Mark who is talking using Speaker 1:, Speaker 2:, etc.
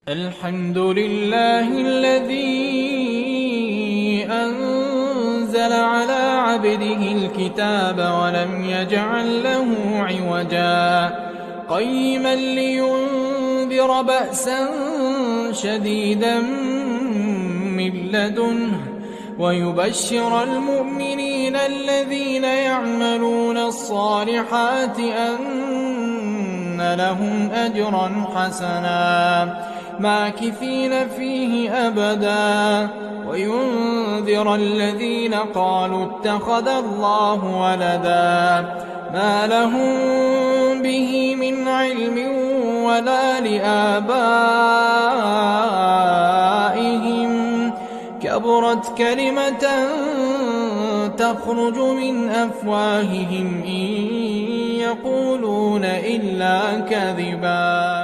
Speaker 1: الحمد لله الذي أنزل على عبده الكتاب ولم يجعل له عوجا قيما لينذر بأسا شديدا من لدنه ويبشر المؤمنين الذين يعملون الصالحات أن لهم أجرا حسنا ماكثين فيه أبدا وينذر الذين قالوا اتخذ الله ولدا ما لهم به من علم ولا لآبائهم كبرت كلمة تخرج من أفواههم إن يقولون إلا كذبا.